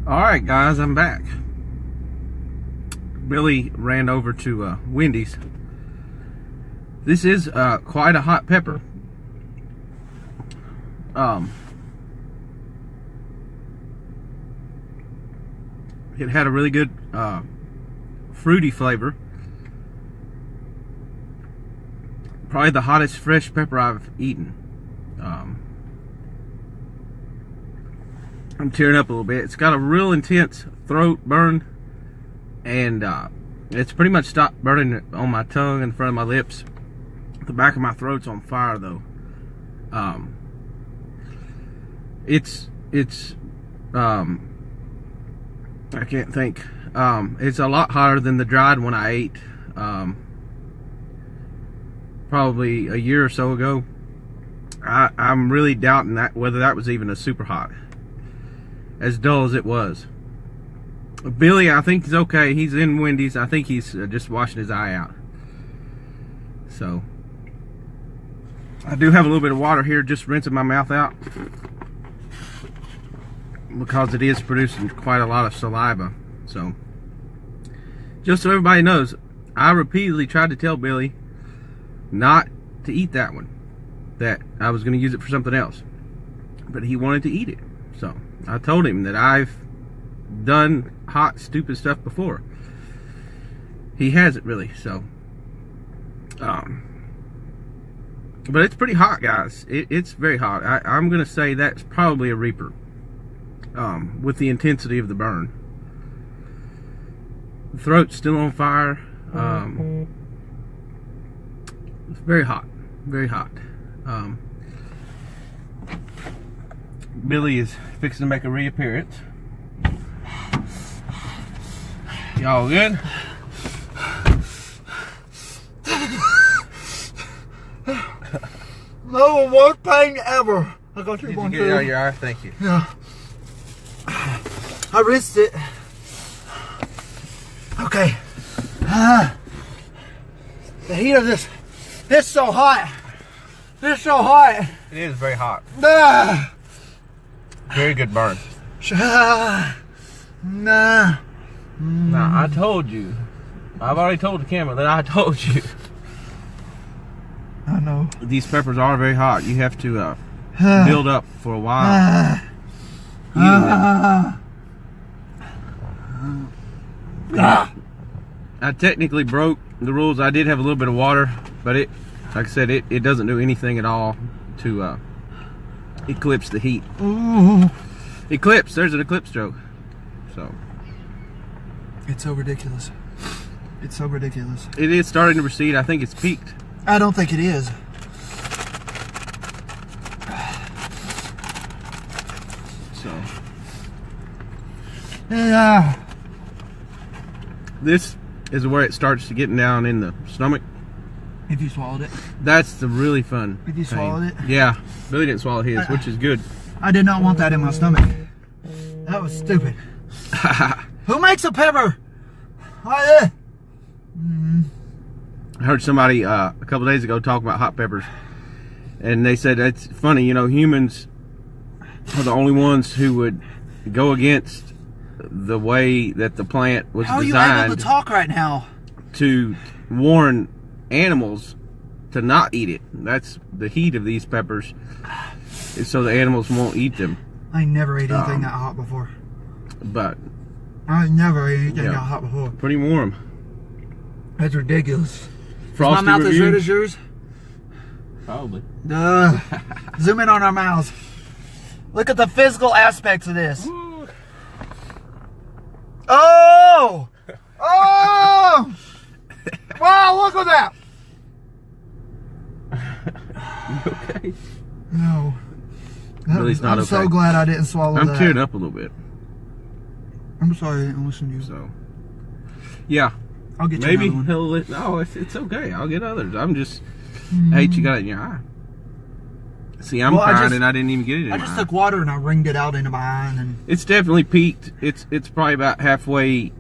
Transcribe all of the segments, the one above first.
Alright guys, I'm back. Billy ran over to Wendy's. This is quite a hot pepper. It had a really good fruity flavor. Probably the hottest fresh pepper I've eaten. I'm tearing up a little bit. It's got a real intense throat burn, and it's pretty much stopped burning on my tongue and the front of my lips. The back of my throat's on fire though. It's I can't think. It's a lot hotter than the dried one I ate probably a year or so ago. I'm really doubting that whether that was even a super hot, as dull as it was. Billy, I think he's okay. He's in Wendy's. I think he's just washing his eye out. So I do have a little bit of water here, just rinsing my mouth out, because it is producing quite a lot of saliva. So just so everybody knows, I repeatedly tried to tell Billy not to eat that one, that I was going to use it for something else, but he wanted to eat it. So I told him that I've done hot, stupid stuff before. He hasn't really. So but it's pretty hot, guys. It's very hot. I'm going to say that's probably a Reaper, with the intensity of the burn. The throat's still on fire. It's very hot, very hot. Billy is fixing to make a reappearance. Y'all good? No, worst pain ever. I got your one. Did you get it out of your eye? Thank you. Yeah. I rinsed it. Okay. The heat of this. It's so hot. It's so hot. It is very hot. Ah. Very good burn. Nah. Nah, I told you. I've already told the camera that I told you. I know. These peppers are very hot. You have to build up for a while. I technically broke the rules. I did have a little bit of water, but it, like I said, it doesn't do anything at all to eclipse the heat. Ooh. Eclipse. There's an eclipse joke. So it's so ridiculous. It's so ridiculous. it is starting to recede. I think it's peaked. I don't think it is. So Yeah. this is where it starts to get down in the stomach. If you swallowed it. That's the really fun If you thing. swallowed it. Yeah, Billy didn't swallow his, which is good. I did not want that in my stomach. That was stupid. Who makes a pepper? I heard somebody a couple days ago talk about hot peppers, and they said it's funny, you know, humans are the only ones who would go against the way that the plant was How are you designed able to talk right now? to warn animals to not eat it. That's the heat of these peppers, is so the animals won't eat them. I never ate anything that hot before. But I never ate anything that hot before. pretty warm. That's ridiculous. Frosty My mouth review? as red as yours? Probably. Zoom in on our mouths. Look at the physical aspects of this. Ooh. Oh! Oh! Wow, look at that! You okay? No. Billy's not I'm okay. so glad I didn't swallow I'm that. tearing up a little bit. I'm sorry I didn't listen to you. So, yeah. I'll get you Maybe another one. he'll let. No, it's okay. I'll get others. I'm just. I hate you got it in your eye. See, I'm crying and I didn't even get it in I my just eye. took water and I wringed it out into my eye, and then It's definitely peaked. It's probably about halfway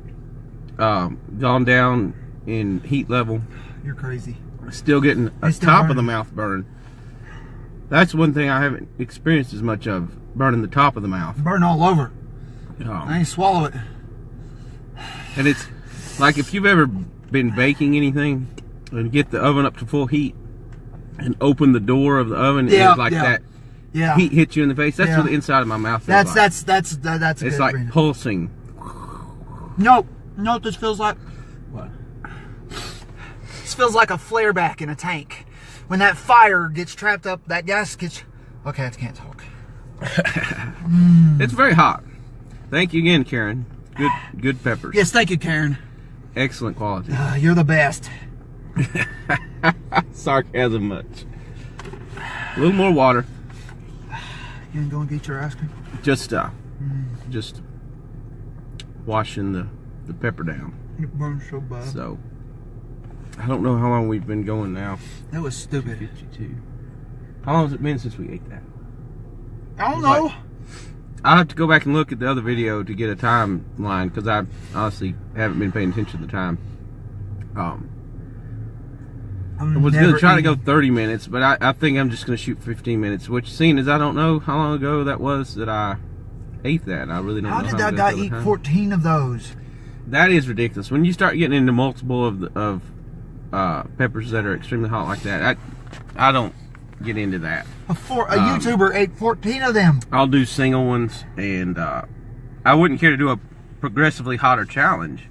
gone down in heat level. you're crazy. Still getting a It's still top of the burning. mouth burn. That's one thing I haven't experienced as much of, burning the top of the mouth. Burn all over. I ain't swallow it. And it's like if you've ever been baking anything and get the oven up to full heat and open the door of the oven, and it's like that heat hits you in the face. That's what the inside of my mouth feels like. That's a it's good like reason. pulsing. Nope. You know what this feels like? What? This feels like a flare back in a tank. When that fire gets trapped up, that gas gets... Okay, I can't talk. It's very hot. Thank you again, Karen. Good peppers. Yes, thank you, Karen. Excellent quality. You're the best. Sarcasm much. A little more water. You gonna go and get your ice cream? Just washing the pepper down. It burns so bad. So I don't know how long we've been going now. That was stupid. 52. How long has it been since we ate that? I don't know. I'll have to go back and look at the other video to get a timeline, because I honestly haven't been paying attention to the time. I was going to try to go 30 minutes, but I think I'm just going to shoot 15 minutes, which, seeing as I don't know how long ago that was that I ate that, I really don't know. How did that guy eat 14 of those? That is ridiculous. When you start getting into multiple of peppers that are extremely hot like that, I don't get into that. A YouTuber ate 14 of them. I'll do single ones, and I wouldn't care to do a progressively hotter challenge.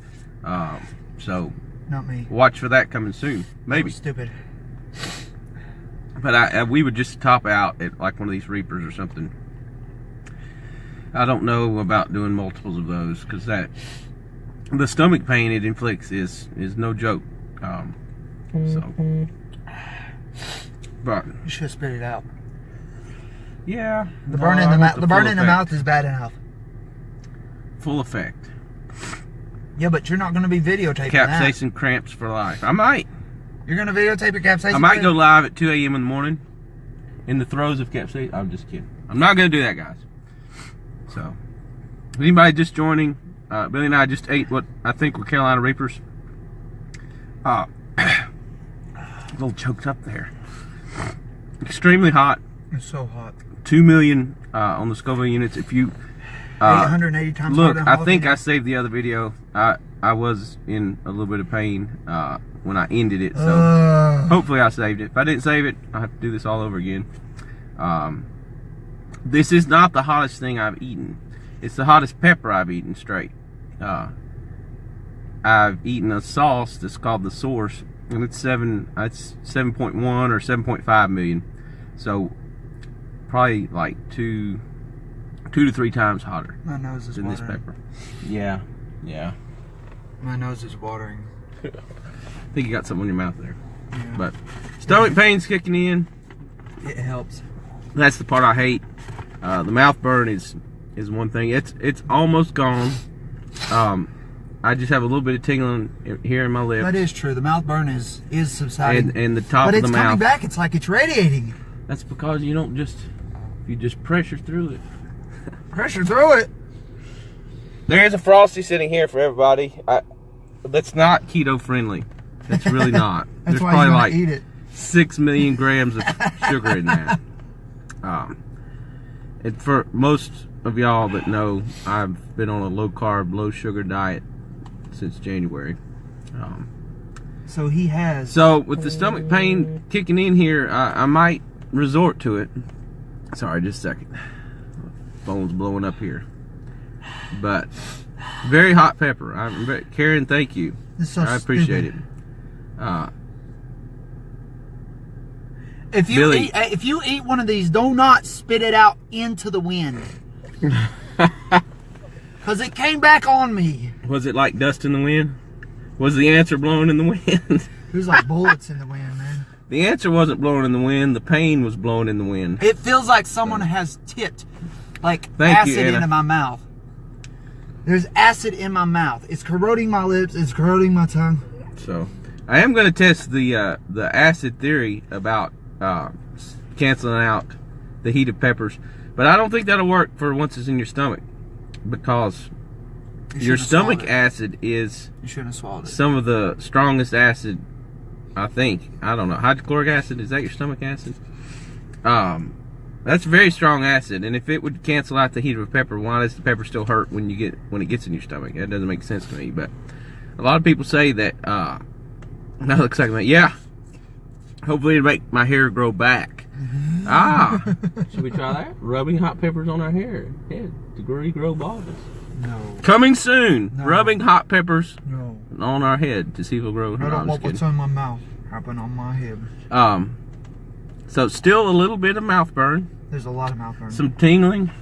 So not me. Watch for that coming soon. Maybe. Stupid. But we would just top out at like one of these Reapers or something. I don't know about doing multiples of those, because the stomach pain it inflicts is no joke. But you should spit it out. Yeah. The burn in the mouth is bad enough. Full effect. Yeah, but you're not going to be videotaping Capsaicin cramps for life. I might. You're going to videotape your capsaicin? I might go live at 2 a.m. in the morning in the throes of capsaicin. I'm just kidding. I'm not going to do that, guys. So, anybody just joining, Billy and I just ate what I think were Carolina Reapers. A little choked up there. Extremely hot. It's so hot. 2 million on the Scoville units. If you 880 times. Look, I think I saved the other video. I was in a little bit of pain when I ended it, so hopefully I saved it. If I didn't save it, I have to do this all over again. This is not the hottest thing I've eaten. It's the hottest pepper I've eaten straight. I've eaten a sauce that's called the Source, and it's 7.1 or 7.5 million. So probably like 2 to 3 times hotter. My nose is than watering. This pepper. Yeah. My nose is watering. I think you got something in your mouth there. Yeah. But stomach pain's kicking in. It helps. That's the part I hate. The mouth burn is one thing. It's almost gone. I just have a little bit of tingling here in my lip. That is true. The mouth burn is subsiding. And the top of the mouth. But it's coming back. It's like it's radiating. That's because you just pressure through it. Pressure through it. There is a Frosty sitting here for everybody. That's not keto friendly. That's really not. That's There's why probably you like eat it. 6 million grams of sugar in that. And for most of y'all that know, I've been on a low carb, low sugar diet since January. So he has. So with the stomach pain kicking in here, I might resort to it. Sorry, just a second. Phone's blowing up here. But very hot pepper. Karen, thank you. So I appreciate it. If you eat one of these, do not spit it out into the wind. Because it came back on me. Was it like dust in the wind? Was the answer blowing in the wind? It was like bullets in the wind, man. The answer wasn't blowing in the wind. The pain was blowing in the wind. It feels like someone has tipped acid into my mouth. There's acid in my mouth. It's corroding my lips. It's corroding my tongue. So, I am going to test the acid theory about canceling out the heat of peppers, but I don't think that'll work for once it's in your stomach, because your stomach acid is some of the strongest acid. I think. I don't know. Hydrochloric acid, is that your stomach acid? That's very strong acid, and if it would cancel out the heat of a pepper, why does the pepper still hurt when it gets in your stomach? That doesn't make sense to me. But a lot of people say that. That looks like that. Yeah. Hopefully, it'll make my hair grow back. Should we try that? Rubbing hot peppers on our hair. Yeah, to regrow baldness. No. Coming soon. No. Rubbing hot peppers No. on our head to see if it'll grow. I don't want what's on my mouth happen on my head. So still a little bit of mouth burn. There's a lot of mouth burn. Some tingling.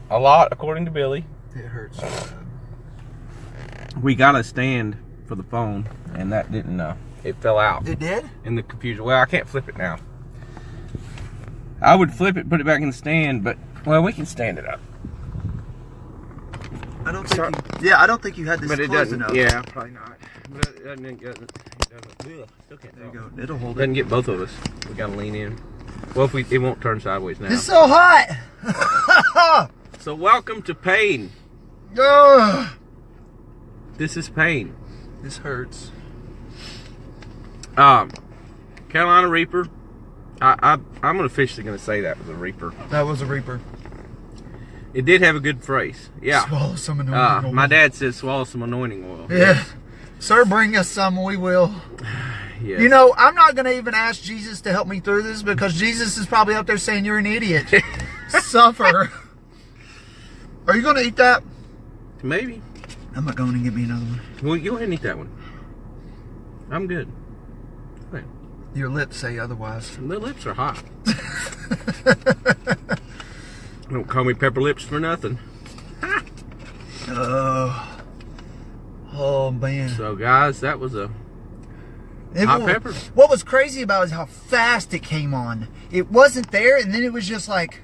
A lot, according to Billy. It hurts so bad. We got a stand for the phone, and that didn't. It fell out. It did? In the confusion. Well, I can't flip it now. I would flip it, put it back in the stand, but well, we can stand it up. I don't think. I don't think you had this but it close doesn't. enough. Yeah, probably not. But it doesn't. Ugh, still can't. There you go. It'll hold Doesn't get both of us. We gotta lean in. Well, if it won't turn sideways now. It's so hot. So welcome to pain. Ugh. This is pain. This hurts. Carolina Reaper. I'm officially gonna say that was a Reaper. That was a Reaper. It did have a good phrase. Yeah. Swallow some anointing oil. My dad says swallow some anointing oil. Yeah. Sir, bring us some, we will. Yes. You know, I'm not going to even ask Jesus to help me through this because Jesus is probably up there saying you're an idiot. Suffer. Are you going to eat that? Maybe. I'm not going to get me another one. Well, go ahead and eat that one. I'm good. Right. Your lips say otherwise. The lips are hot. Don't call me pepper lips for nothing. Oh, man. So, guys, that was a hot pepper. What was crazy about it is how fast it came on. It wasn't there, and then it was just like...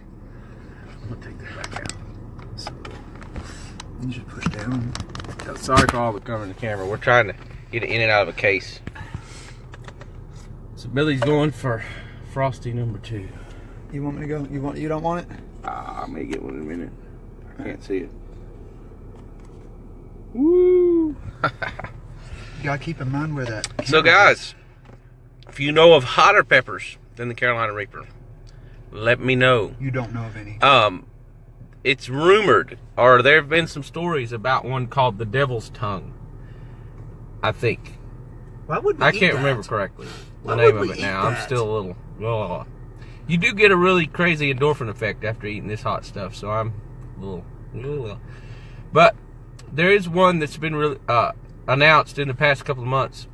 I'm going to take that back out. You should push down. Sorry for all the covering the camera. We're trying to get it in and out of a case. So, Billy's going for Frosty number 2. You want me to go? You don't want it? I may get one in a minute. I can't see it. Woo! You gotta keep in mind where that... So, guys, if you know of hotter peppers than the Carolina Reaper, let me know. You don't know of any. It's rumored, or there have been some stories about one called the Devil's Tongue. I think. Why would we I eat can't that? remember correctly the Why name would of we it eat now. I'm that? still a little. Oh. You do get a really crazy endorphin effect after eating this hot stuff, so I'm a little. But there is one that's been really announced in the past couple of months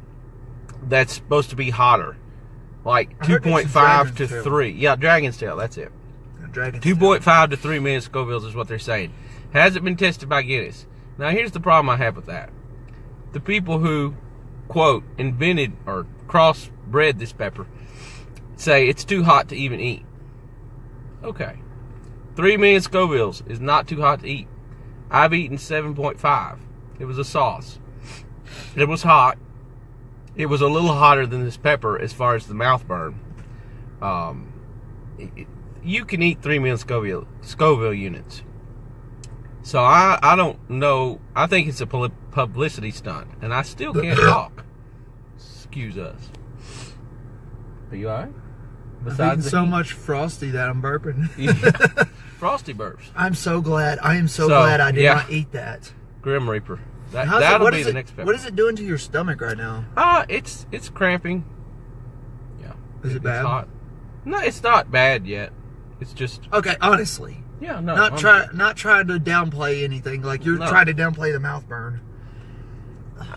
that's supposed to be hotter, like 2.5 to 3. Yeah, Dragon's Tail. That's it. 2.5 to 3 million Scovilles is what they're saying. Hasn't been tested by Guinness. Now, here's the problem I have with that. The people who, quote, invented or crossbred this pepper say it's too hot to even eat. Okay. 3 million Scovilles is not too hot to eat. I've eaten 7.5. It was a sauce. It was hot. It was a little hotter than this pepper as far as the mouth burn. You can eat 3 million Scoville units. So I don't know. I think it's a publicity stunt. And I still can't talk. Excuse us. Are you alright? I've eaten so much Frosty that I'm burping. Frosty burps. I'm so glad. I am so glad I did not eat that. Grim Reaper. That'll be the next pepper. What is it doing to your stomach right now? It's cramping. Yeah. Is it bad? It's hot. No, it's not bad yet. It's just okay. Honestly, yeah, no. Not trying to downplay anything. Like you're trying to downplay the mouth burn.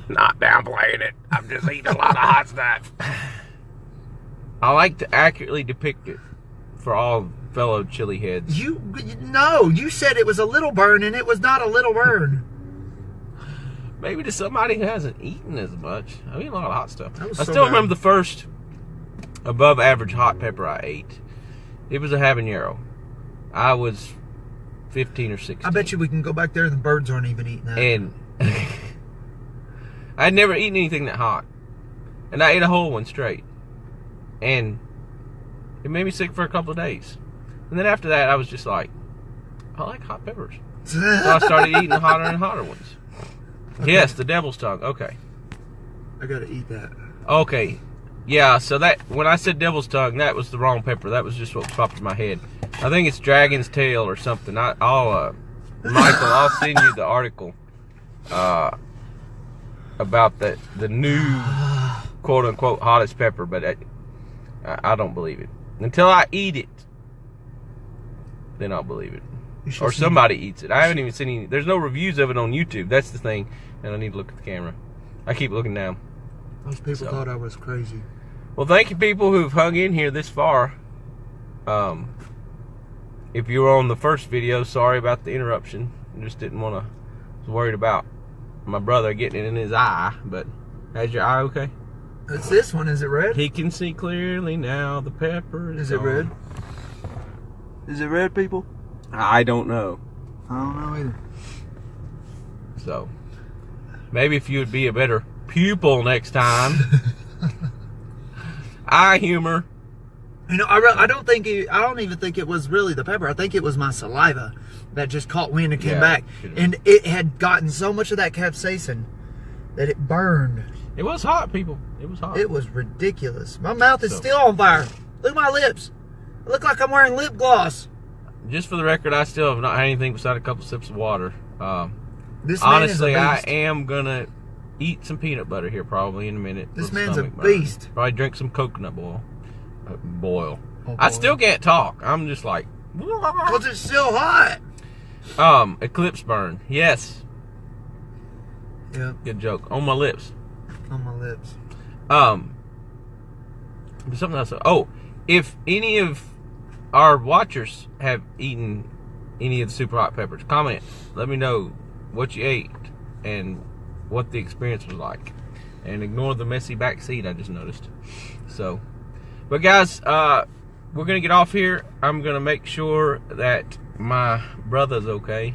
Not downplaying it. I'm just eating a lot of hot stuff. I like to accurately depict it for all fellow chili heads. You said it was a little burn, and it was not a little burn. Maybe to somebody who hasn't eaten as much. I eat a lot of hot stuff. I so still bad. remember the first above average hot pepper I ate. It was a habanero. I was 15 or 16. I bet you we can go back there and the birds aren't even eating that. And I'd never eaten anything that hot. And I ate a whole one straight. And it made me sick for a couple of days. And then after that, I was just like, I like hot peppers. So I started eating the hotter and hotter ones. Okay. Yes, the Devil's Tongue. Okay. I gotta eat that. Okay. Yeah, so that when I said Devil's Tongue, that was the wrong pepper. That was just what popped in my head. I think it's Dragon's Tail or something. Michael, I'll send you the article about the new quote unquote hottest pepper, but I don't believe it until I eat it. Then I'll believe it, or somebody eats it. I haven't even seen any. There's no reviews of it on YouTube. That's the thing, and I need to look at the camera. I keep looking down. Most people thought I was crazy. Well, thank you, people who've hung in here this far. If you were on the first video, sorry about the interruption. I just didn't want to. Was worried about my brother getting it in his eye. But is your eye okay? It's this one. Is it red? He can see clearly now. The pepper is it red? Is it red, people? I don't know. I don't know either. So maybe if you would be a better pupil next time. Eye humor. You know, I don't even think it was really the pepper. I think it was my saliva that just caught wind and came back. And it had gotten so much of that capsaicin that it burned. It was hot, people. It was hot. It was ridiculous. My mouth is still on fire. Look at my lips. I look like I'm wearing lip gloss. Just for the record, I still have not had anything besides a couple sips of water. Honestly, I am going to eat some peanut butter here probably in a minute. This man's a beast. Probably drink some coconut boil. I still can't talk. I'm just like, because it's still hot. Eclipse burn. Yes. Yeah. Good joke. On my lips. On my lips. Something else. Oh, if any of our watchers have eaten any of the super hot peppers, comment. Let me know what you ate and what the experience was like. And ignore the messy back seat I just noticed. So, but guys, we're gonna get off here. I'm gonna make sure that my brother's okay.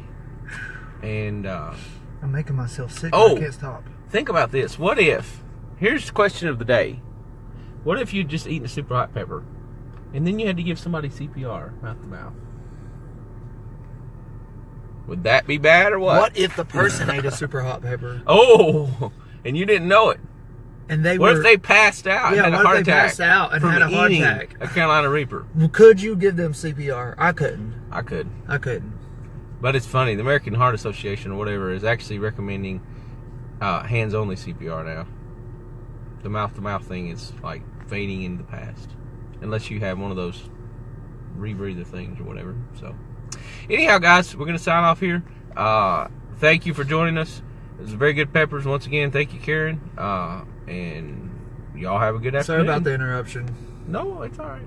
And I'm making myself sick. Oh, I can't stop. Think about this. What if? Here's the question of the day. What if you just eaten a super hot pepper, and then you had to give somebody CPR mouth to mouth? Would that be bad or what? What if the person ate a super hot pepper? Oh, and you didn't know it. And they what if they passed out and had a heart attack? Passed out and had a heart attack? A Carolina Reaper. Well, could you give them CPR? I couldn't. I could. I couldn't. But it's funny. The American Heart Association or whatever is actually recommending hands-only CPR now. The mouth-to-mouth thing is like fading in the past, unless you have one of those rebreather things or whatever. So, anyhow, guys, we're gonna sign off here. Thank you for joining us. It was very good peppers once again. Thank you, Karen. And y'all have a good afternoon. Sorry about the interruption. No, it's all right.